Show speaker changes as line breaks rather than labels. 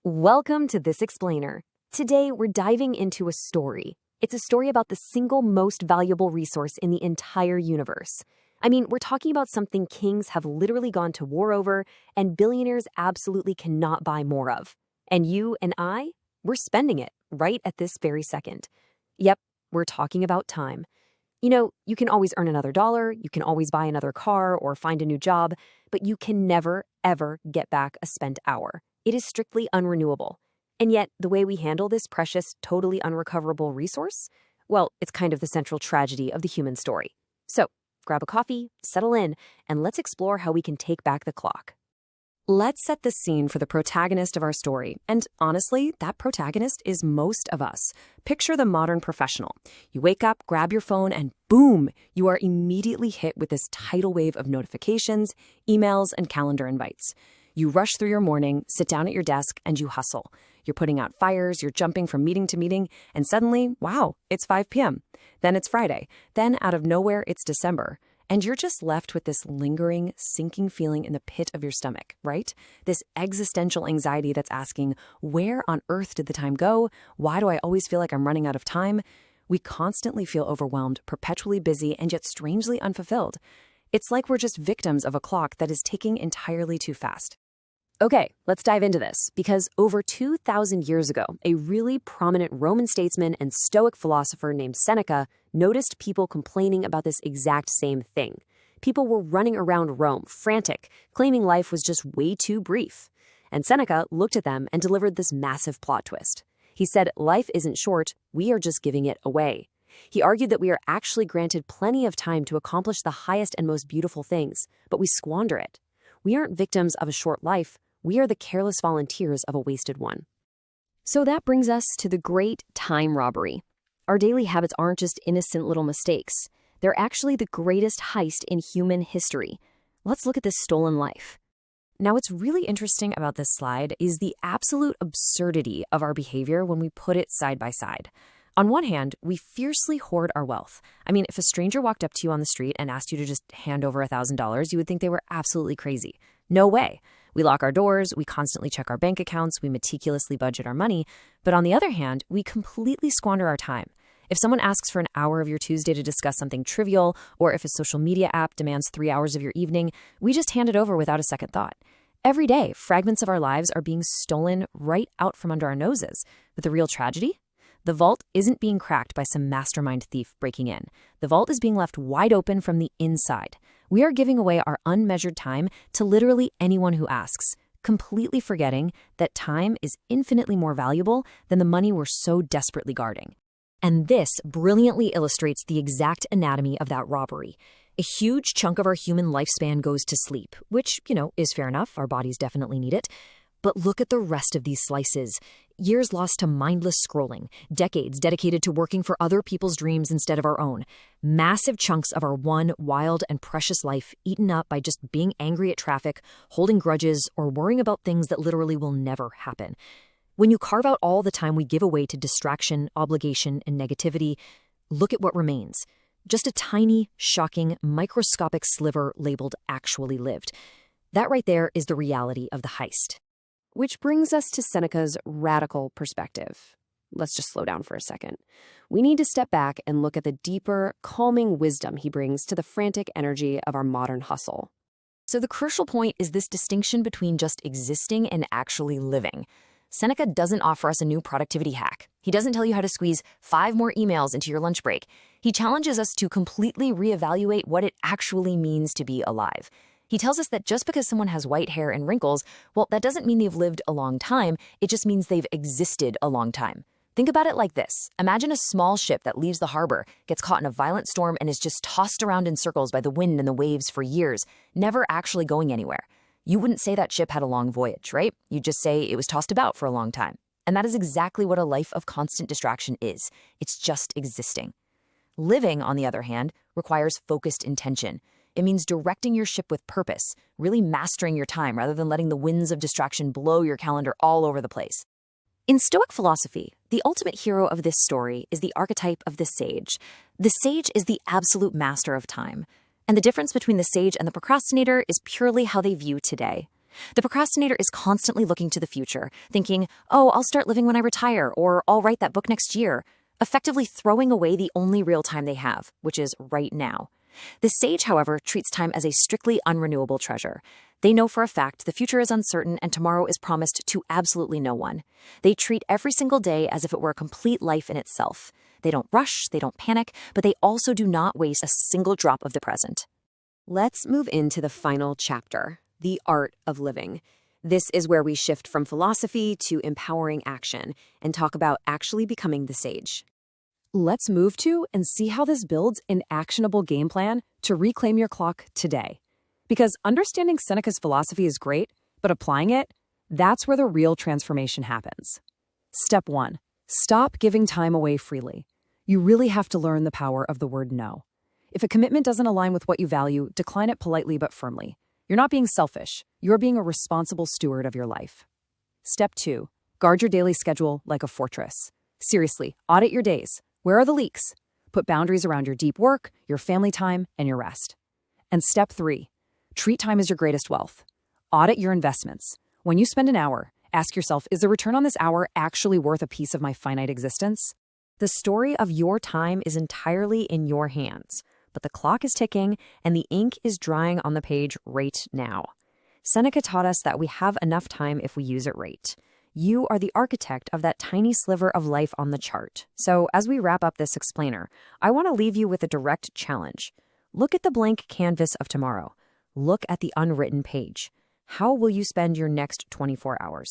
Welcome to This Explainer. Today, we're diving into a story. It's a story about the single most valuable resource in the entire universe. We're talking about something kings have literally gone to war over and billionaires absolutely cannot buy more of. And you and I, we're spending it right at this very second. Yep, we're talking about time. You can always earn another dollar, you can always buy another car or find a new job, but you can never, ever get back a spent hour. It is strictly unrenewable. And yet, the way we handle this precious, totally unrecoverable resource, well, it's kind of the central tragedy of the human story. So, grab a coffee, settle in, and let's explore how we can take back the clock. Let's set the scene for the protagonist of our story. And honestly, that protagonist is most of us. Picture the modern professional. You wake up, grab your phone, and boom, you are immediately hit with this tidal wave of notifications, emails, and calendar invites. You rush through your morning, sit down at your desk, and you hustle. You're putting out fires, you're jumping from meeting to meeting, and suddenly, wow, it's 5 p.m. Then it's Friday. Then out of nowhere, it's December. And you're just left with this lingering, sinking feeling in the pit of your stomach, right? This existential anxiety that's asking, where on earth did the time go? Why do I always feel like I'm running out of time? We constantly feel overwhelmed, perpetually busy, and yet strangely unfulfilled. It's like we're just victims of a clock that is ticking entirely too fast. Okay, let's dive into this, because over 2,000 years ago, a really prominent Roman statesman and Stoic philosopher named Seneca noticed people complaining about this exact same thing. People were running around Rome, frantic, claiming life was just way too brief. And Seneca looked at them and delivered this massive plot twist. He said, life isn't short, we are just giving it away. He argued that we are actually granted plenty of time to accomplish the highest and most beautiful things, but we squander it. We aren't victims of a short life. We are the careless volunteers of a wasted one. So that brings us to the great time robbery. Our daily habits aren't just innocent little mistakes. They're actually the greatest heist in human history. Let's look at this stolen life. Now, what's really interesting about this slide is the absolute absurdity of our behavior when we put it side by side. On one hand, we fiercely hoard our wealth. If a stranger walked up to you on the street and asked you to just hand over $1,000, you would think they were absolutely crazy. No way. We lock our doors, we constantly check our bank accounts, we meticulously budget our money. But on the other hand, we completely squander our time. If someone asks for an hour of your Tuesday to discuss something trivial, or if a social media app demands 3 hours of your evening, we just hand it over without a second thought. Every day, fragments of our lives are being stolen right out from under our noses. But the real tragedy? The vault isn't being cracked by some mastermind thief breaking in. The vault is being left wide open from the inside. We are giving away our unmeasured time to literally anyone who asks, completely forgetting that time is infinitely more valuable than the money we're so desperately guarding. And this brilliantly illustrates the exact anatomy of that robbery. A huge chunk of our human lifespan goes to sleep, which, is fair enough. Our bodies definitely need it. But look at the rest of these slices. Years lost to mindless scrolling, decades dedicated to working for other people's dreams instead of our own, massive chunks of our one wild and precious life eaten up by just being angry at traffic, holding grudges, or worrying about things that literally will never happen. When you carve out all the time we give away to distraction, obligation, and negativity, look at what remains. Just a tiny, shocking, microscopic sliver labeled actually lived. That right there is the reality of the heist. Which brings us to Seneca's radical perspective. Let's just slow down for a second. We need to step back and look at the deeper, calming wisdom he brings to the frantic energy of our modern hustle. So the crucial point is this distinction between just existing and actually living. Seneca doesn't offer us a new productivity hack. He doesn't tell you how to squeeze 5 more emails into your lunch break. He challenges us to completely reevaluate what it actually means to be alive. He tells us that just because someone has white hair and wrinkles, well, that doesn't mean they've lived a long time. It just means they've existed a long time. Think about it like this. Imagine a small ship that leaves the harbor, gets caught in a violent storm, and is just tossed around in circles by the wind and the waves for years, never actually going anywhere. You wouldn't say that ship had a long voyage, right? You'd just say it was tossed about for a long time. And that is exactly what a life of constant distraction is. It's just existing. Living, on the other hand, requires focused intention. It means directing your ship with purpose, really mastering your time rather than letting the winds of distraction blow your calendar all over the place. In Stoic philosophy, the ultimate hero of this story is the archetype of the sage. The sage is the absolute master of time. And the difference between the sage and the procrastinator is purely how they view today. The procrastinator is constantly looking to the future, thinking, oh, I'll start living when I retire, or I'll write that book next year, effectively throwing away the only real time they have, which is right now. The sage, however, treats time as a strictly unrenewable treasure. They know for a fact the future is uncertain and tomorrow is promised to absolutely no one. They treat every single day as if it were a complete life in itself. They don't rush, they don't panic, but they also do not waste a single drop of the present. Let's move into the final chapter, the art of living. This is where we shift from philosophy to empowering action and talk about actually becoming the sage.
Let's move to and see how this builds an actionable game plan to reclaim your clock today. Because understanding Seneca's philosophy is great, but applying it, that's where the real transformation happens. Step 1. Stop giving time away freely. You really have to learn the power of the word no. If a commitment doesn't align with what you value, decline it politely but firmly. You're not being selfish. You're being a responsible steward of your life. Step 2. Guard your daily schedule like a fortress. Seriously, audit your days. Where are the leaks? Put boundaries around your deep work, your family time, and your rest. And step 3. Treat time as your greatest wealth. Audit your investments. When you spend an hour, ask yourself, is the return on this hour actually worth a piece of my finite existence?
The story of your time is entirely in your hands, but the clock is ticking and the ink is drying on the page right now. Seneca taught us that we have enough time if we use it right. You are the architect of that tiny sliver of life on the chart. So as we wrap up this explainer, I want to leave you with a direct challenge. Look at the blank canvas of tomorrow. Look at the unwritten page. How will you spend your next 24 hours?